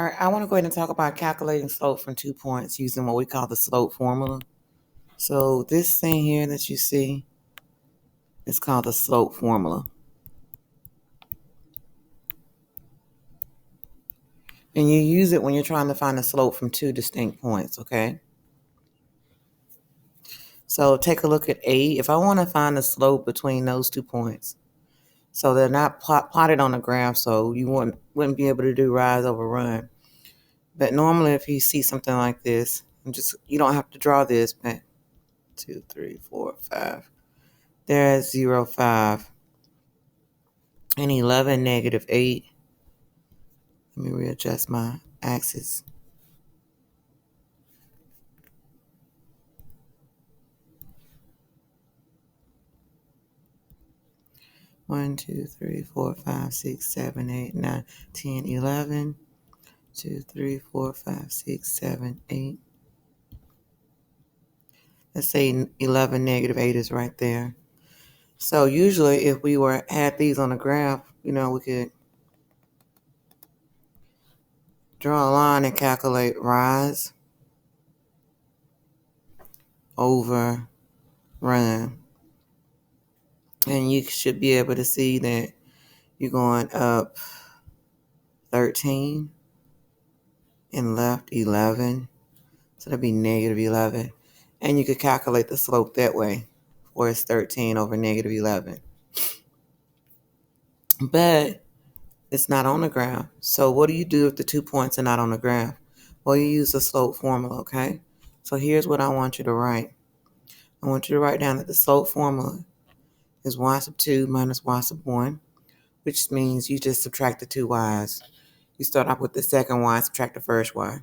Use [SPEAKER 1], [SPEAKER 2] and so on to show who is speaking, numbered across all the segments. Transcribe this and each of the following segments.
[SPEAKER 1] All right, I want to go ahead and talk about calculating slope from 2 points using what we call the slope formula. So this thing here that you see is called the slope formula. And you use it when you're trying to find the slope from 2 distinct points, okay? So take a look at A. If I want to find the slope between those 2 points, so they're not plotted on the graph, so you wouldn't be able to do rise over run. But normally if you see something like this, you don't have to draw this, but 2, 3, 4, 5. There's 0, 5. And 11, negative 8. Let me readjust my axis. One, 2, 3, 4, 5, 6, 7, 8, 9, 10, 11. 2, 3, 4, 5, 6, 7, 8. Let's say 11, negative 8 is right there. So usually if we had these on a graph, we could draw a line and calculate rise over run. And you should be able to see that you're going up 13 and left 11. So that'd be negative 11. And you could calculate the slope that way, where it's 13 over negative 11. But it's not on the graph. So what do you do if the 2 points are not on the graph? Well, you use the slope formula, okay? So here's what I want you to write. I want you to write down that the slope formula is y sub 2 minus y sub 1, which means you just subtract the two y's. You start off with the second y, subtract the first y.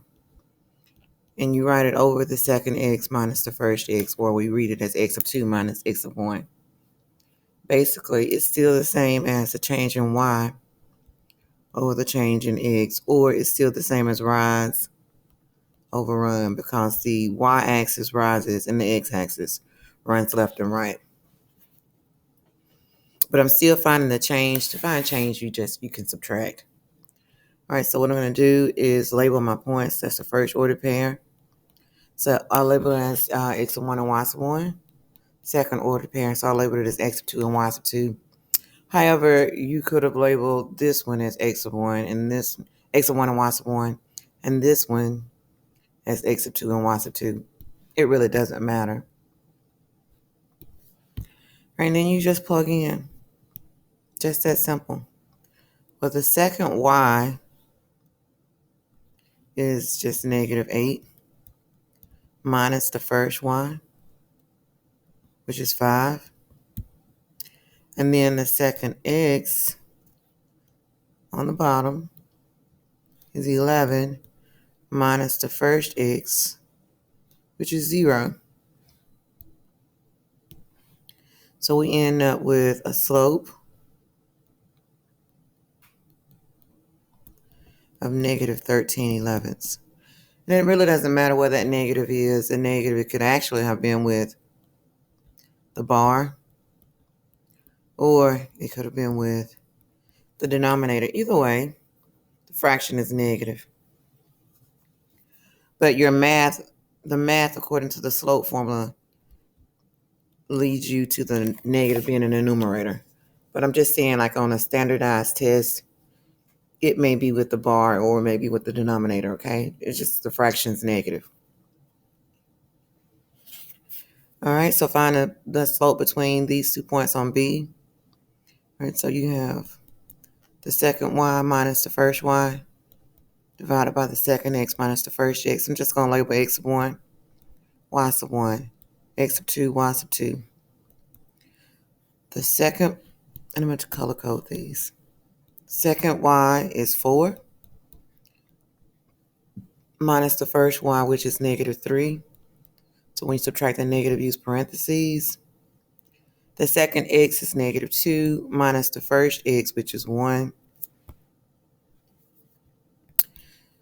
[SPEAKER 1] And you write it over the second x minus the first x, or we read it as x sub 2 minus x sub 1. Basically, it's still the same as the change in y over the change in x, or it's still the same as rise over run, because the y-axis rises and the x-axis runs left and right. But I'm still finding the change. To find change, you can subtract. All right, so what I'm going to do is label my points. That's the first order pair. So I'll label it as x sub 1 and y sub 1. Second order pair, so I'll label it as x sub 2 and y sub 2. However, you could have labeled this one as x sub 1 and this x sub 1 and y sub 1, and this one as x sub 2 and y sub 2. It really doesn't matter. Right, and then you just plug in. Just that simple. Well, the second y is just negative 8 minus the first y, which is 5. And then the second x on the bottom is 11 minus the first x, which is 0. So we end up with a slope of negative 13/11. And it really doesn't matter where that negative is. A negative, it could actually have been with the bar, or it could have been with the denominator. Either way, the fraction is negative. But the math according to the slope formula leads you to the negative being in the numerator. But I'm just saying, like on a standardized test, it may be with the bar or maybe with the denominator, okay? It's just the fraction's negative. All right, so find the slope between these 2 points on B. All right, so you have the second y minus the first y divided by the second x minus the first x. I'm just going to label x sub 1, y sub 1, x sub 2, y sub 2. The second, and I'm going to color code these. Second y is 4 minus the first y, which is negative 3. So when you subtract the negative, use parentheses. The second x is negative 2 minus the first x, which is 1.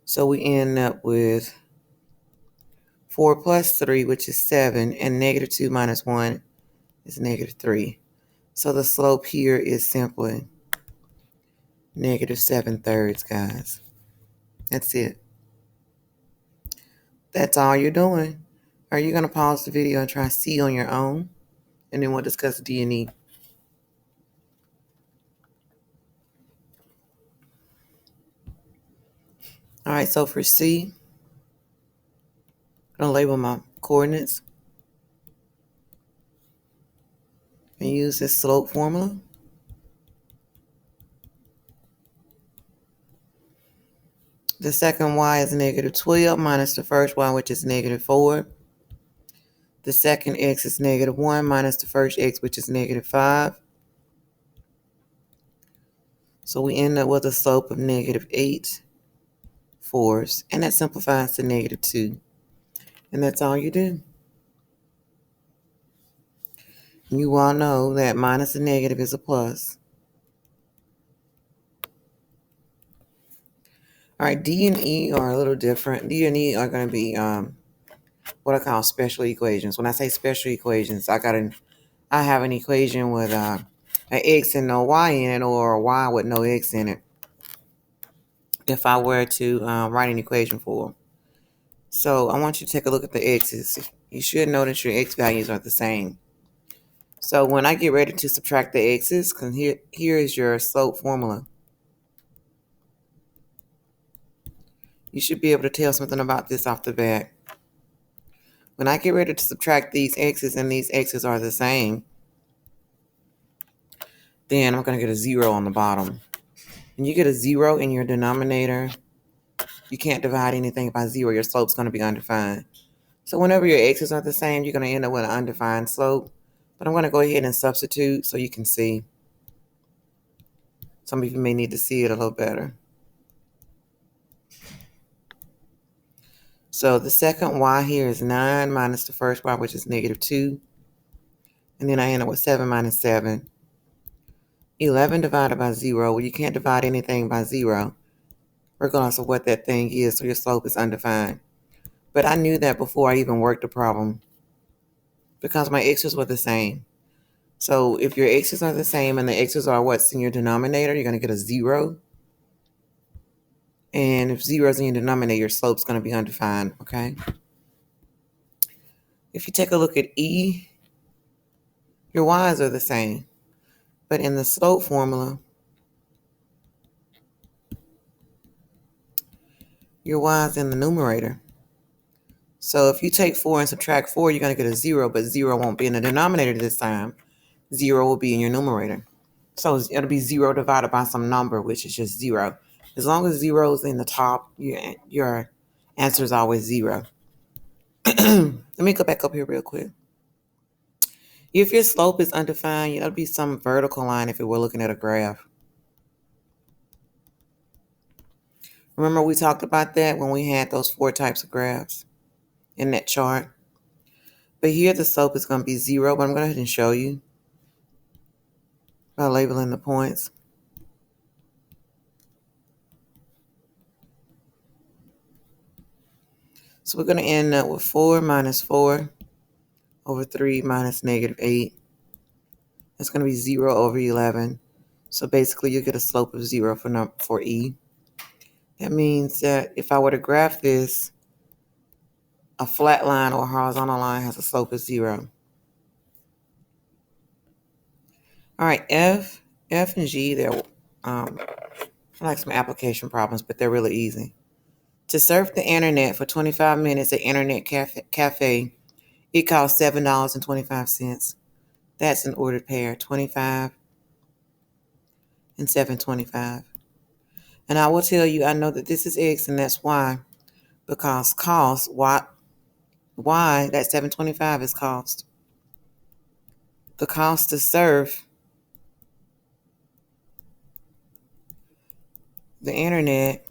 [SPEAKER 1] So we end up with 4 plus 3, which is 7, and negative 2 minus 1 is negative 3. So the slope here is simply negative 7/3, guys. That's it. That's all you're doing. Are you going to pause the video and try C on your own? And then we'll discuss D and E. All right, so for C, I'm going to label my coordinates and use this slope formula. The second y is negative 12 minus the first y, which is negative 4. The second x is negative 1 minus the first x, which is negative 5. So we end up with a slope of negative 8/4, and that simplifies to negative 2. And that's all you do. You all know that minus a negative is a plus. All right, D and E are a little different. D and E are going to be what I call special equations. When I say special equations, I have an equation with an x and no y in it, or a y with no x in it, if I were to write an equation for them. So I want you to take a look at the x's. You should notice your x values are the same. So when I get ready to subtract the x's, because here is your slope formula. You should be able to tell something about this off the bat. When I get ready to subtract these x's and these x's are the same, then I'm going to get a 0 on the bottom. When you get a 0 in your denominator, you can't divide anything by 0. Your slope's going to be undefined. So whenever your x's are the same, you're going to end up with an undefined slope. But I'm going to go ahead and substitute so you can see. Some of you may need to see it a little better. So the second y here is 9 minus the first y, which is negative 2. And then I end up with 7 minus 7. 11 divided by 0. Well, you can't divide anything by 0, regardless of what that thing is, so your slope is undefined. But I knew that before I even worked the problem, because my x's were the same. So if your x's are the same and the x's are what's in your denominator, you're going to get a 0. And if 0 is in your denominator, your slope's going to be undefined, okay? If you take a look at E, your y's are the same. But in the slope formula, your y's in the numerator. So if you take 4 and subtract 4, you're going to get a 0, but 0 won't be in the denominator this time. 0 will be in your numerator. So it'll be 0 divided by some number, which is just 0. As long as 0 is in the top, your answer is always 0. Let me go back up here real quick. If your slope is undefined, it'll be some vertical line if we're looking at a graph. Remember we talked about that when we had those 4 types of graphs in that chart? But here the slope is going to be 0, but I'm going to go ahead and show you by labeling the points. So we're going to end up with 4 minus 4 over 3 minus negative 8. That's going to be 0 over 11. So basically you get a slope of 0 for E. That means that if I were to graph this, a flat line or a horizontal line has a slope of 0. All right, F and G, they're like some application problems, but they're really easy. To surf the internet for 25 minutes at Internet Cafe, it costs $7.25. That's an ordered pair, 25 and 7.25. And I will tell you, I know that this is X and that's Y, because cost, Y, that 7.25 is cost. The cost to surf the internet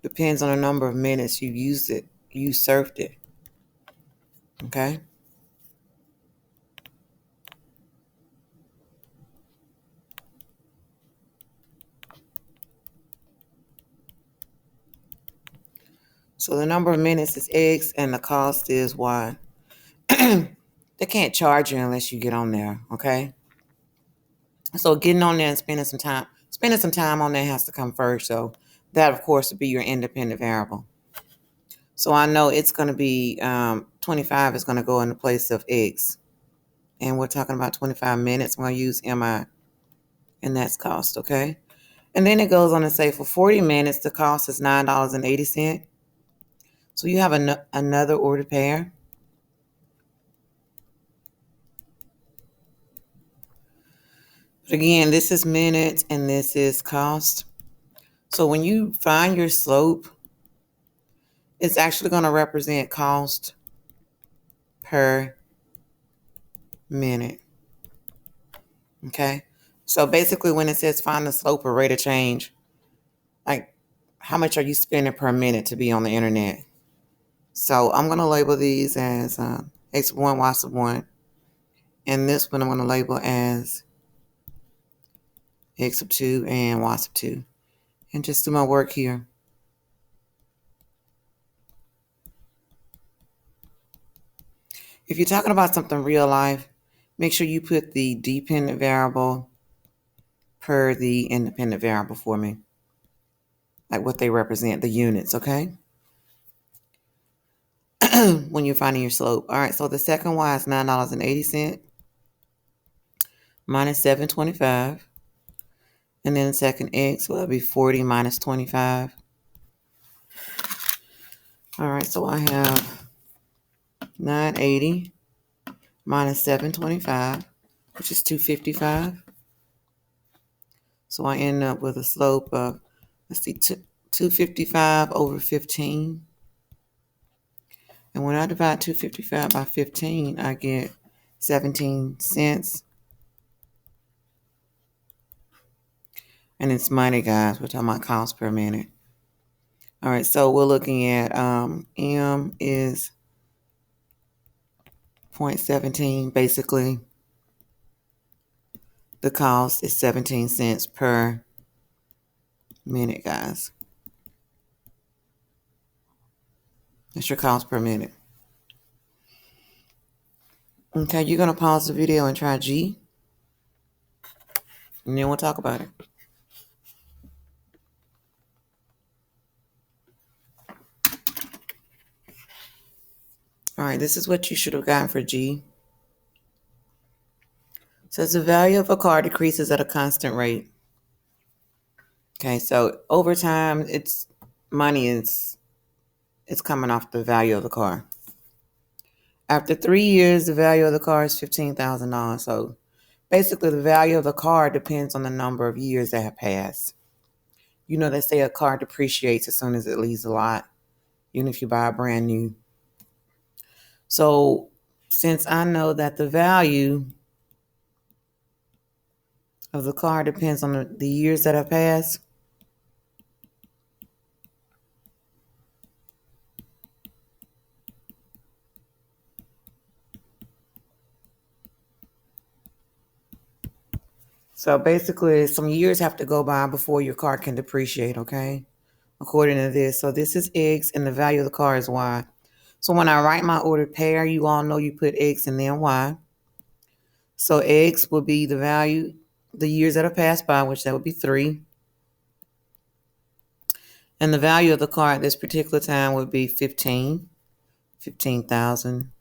[SPEAKER 1] depends on the number of minutes you surfed it. Okay? So the number of minutes is X and the cost is Y. They can't charge you unless you get on there, okay? So getting on there and spending some spending some time on that has to come first. So that, of course, would be your independent variable. So I know it's going to be 25 is going to go in the place of x. And we're talking about 25 minutes. I'm going to use MI. And that's cost, okay? And then it goes on to say for 40 minutes, the cost is $9.80. So you have another ordered pair. But again, this is minutes and this is cost. So when you find your slope, it's actually going to represent cost per minute. Okay? So basically when it says find the slope or rate of change, like how much are you spending per minute to be on the internet? So I'm going to label these as X sub 1, Y sub 1. And this one I'm going to label as X sub 2 and Y sub 2. And just do my work here. If you're talking about something real life, make sure you put the dependent variable per the independent variable for me. Like what they represent, the units, okay? When you're finding your slope. All right, so the second Y is $9.80 minus $7.25. And then the second X will be 40 minus 25. All right, so I have 980 minus 725, which is 255. So I end up with a slope of, 255 over 15. And when I divide 255 by 15, I get 17 cents. And it's money, guys. We're talking about cost per minute. All right, so we're looking at M is 0.17. Basically, the cost is 17 cents per minute, guys. That's your cost per minute. Okay, you're going to pause the video and try G. And then we'll talk about it. All right, this is what you should have gotten for G. It says the value of a car decreases at a constant rate. Okay, so over time, it's money is coming off the value of the car. After 3 years, the value of the car is $15,000. So basically, the value of the car depends on the number of years that have passed. You know, they say a car depreciates as soon as it leaves the lot, even if you buy a brand new. So since I know that the value of the car depends on the years that have passed, so basically some years have to go by before your car can depreciate, okay? According to this. So this is X and the value of the car is Y. So when I write my ordered pair, you all know you put X and then Y. So X will be the value, the years that have passed by, which that would be 3. And the value of the car at this particular time would be 15,000.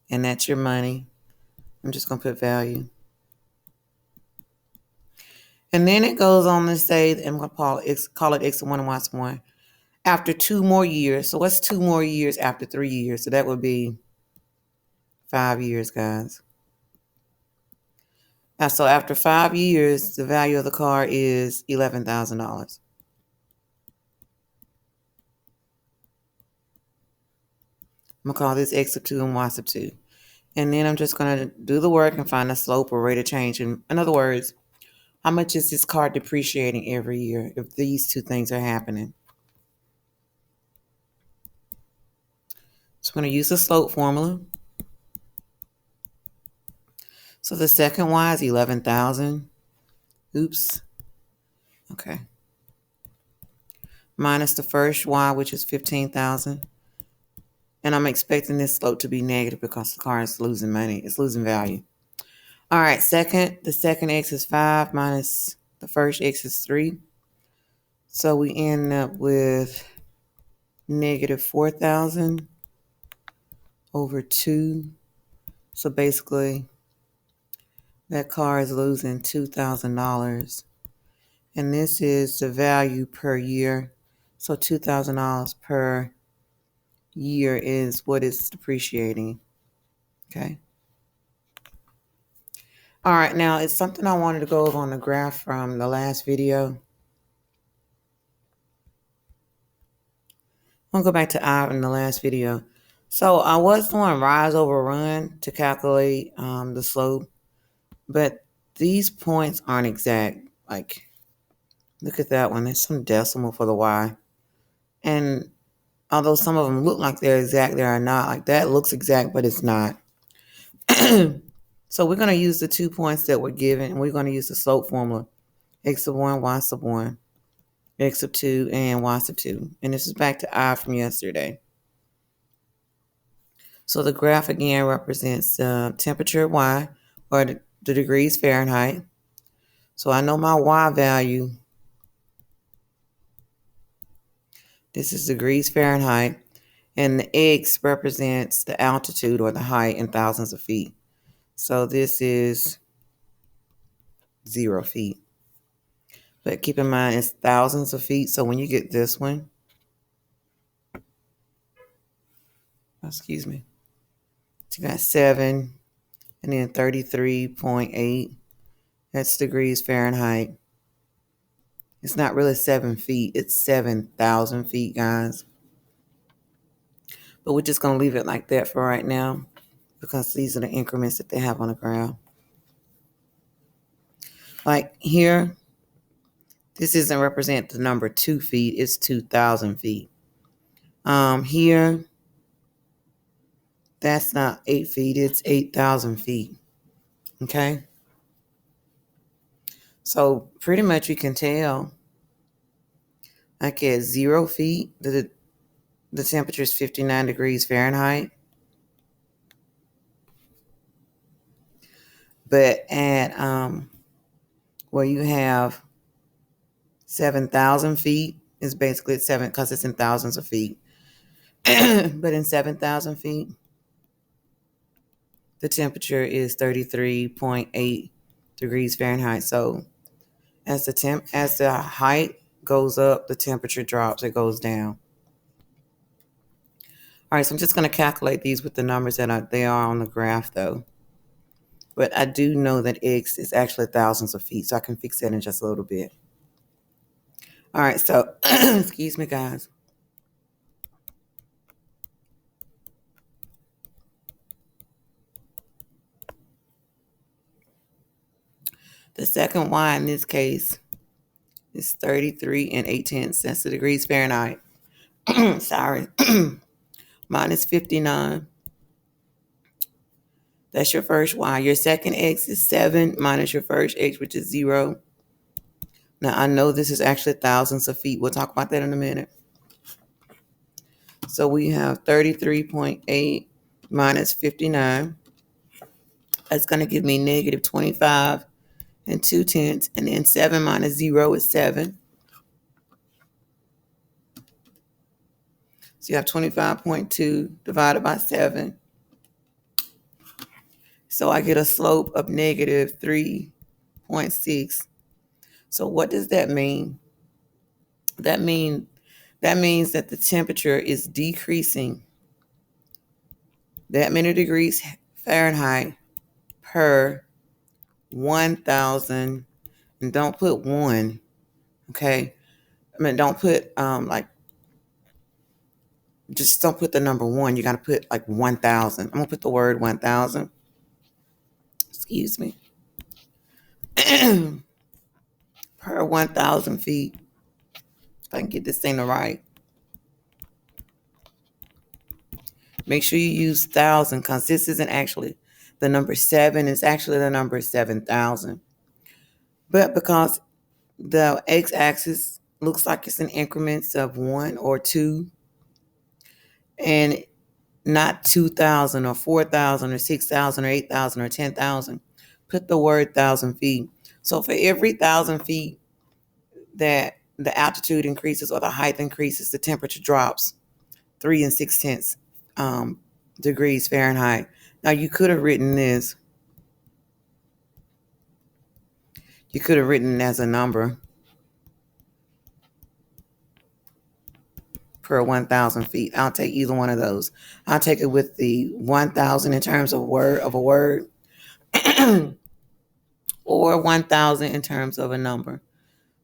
[SPEAKER 1] And that's your money. I'm just going to put value. And then it goes on to say, I'm going to call it X1 and Y1. After 2 more years. So what's 2 more years after 3 years? So that would be 5 years, guys. Now, so after 5 years, the value of the car is $11,000. I'm going to call this X sub 2 and Y sub 2. And then I'm just going to do the work and find the slope or rate of change. In other words, how much is this car depreciating every year if these 2 things are happening? So I'm going to use the slope formula. So the second Y is 11,000. Oops. Okay. Minus the first Y, which is 15,000. And I'm expecting this slope to be negative because the car is losing money. It's losing value. All right, the second x is 5 minus the first x is 3. So we end up with negative 4,000 over 2. So basically, that car is losing $2,000. And this is the value per year. So $2,000 per year is what it's depreciating. Okay. All right, now it's something I wanted to go over on the graph from the last video. I'm going to go back to I in the last video. So I was doing rise over run to calculate the slope, but these points aren't exact. Like, look at that one. There's some decimal for the y. And although some of them look like they're exact, they are not. Like, that looks exact, but it's not. So we're going to use the 2 points that were given, and we're going to use the slope formula. X sub 1, y sub 1, x sub 2, and y sub 2. And this is back to I from yesterday. So the graph again represents temperature Y, or the degrees Fahrenheit. So I know my Y value. This is degrees Fahrenheit. And the X represents the altitude or the height in thousands of feet. So this is 0 feet. But keep in mind, it's thousands of feet. So when you get this one, excuse me, you got 7 and then 33.8. That's degrees Fahrenheit. It's not really 7 feet. It's 7,000 feet, guys. But we're just going to leave it like that for right now because these are the increments that they have on the graph. Like here, this doesn't represent the number 2 feet. It's 2,000 feet. Here, that's not 8 feet. It's 8,000 feet. Okay? So pretty much you can tell, like at 0 feet, the temperature is 59 degrees Fahrenheit. But at where you have 7,000 feet, is basically 7 because it's in thousands of feet. But in 7,000 feet, the temperature is 33.8 degrees Fahrenheit. So as the height goes up, the temperature drops, it goes down. All right, so I'm just going to calculate these with the numbers that they are on the graph, though. But I do know that X is actually thousands of feet, so I can fix that in just a little bit. All right, so excuse me, guys. The second Y in this case is 33 and 8/10. That's the degrees Fahrenheit. Sorry. Minus 59. That's your first Y. Your second X is 7 minus your first X, which is 0. Now, I know this is actually thousands of feet. We'll talk about that in a minute. So we have 33.8 minus 59. That's going to give me negative 25 and 2/10. And then 7 minus 0 is 7. So you have 25.2 divided by 7. So I get a slope of negative 3.6. So what does that mean? That means that the temperature is decreasing that many degrees Fahrenheit per 1,000. And don't put 1, okay? I mean, don't put just don't put the number 1. You got to put like 1,000. I'm going to put the word 1,000. Excuse me. Per 1,000 feet. If I can get this thing to right. Make sure you use 1,000 because this isn't actually the number 7. It's actually the number 7,000. But because the x-axis looks like it's in increments of 1 or 2, and not 2,000 or 4,000 or 6,000 or 8,000 or 10,000. Put the word 1,000 feet. So for every 1,000 feet that the altitude increases or the height increases, the temperature drops 3 and 6 tenths degrees Fahrenheit. Now you could have written this. You could have written it as a number per 1,000 feet. I'll take either one of those. I'll take it with the 1,000 in terms of a word, or 1,000 in terms of a number.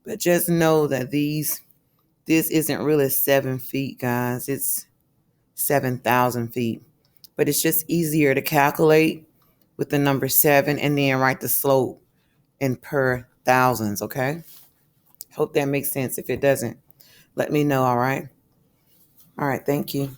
[SPEAKER 1] But just know that this isn't really 7 feet, guys. It's 7,000 feet. But it's just easier to calculate with the number 7 and then write the slope in per thousands, okay? Hope that makes sense. If it doesn't, let me know, all right? All right, thank you.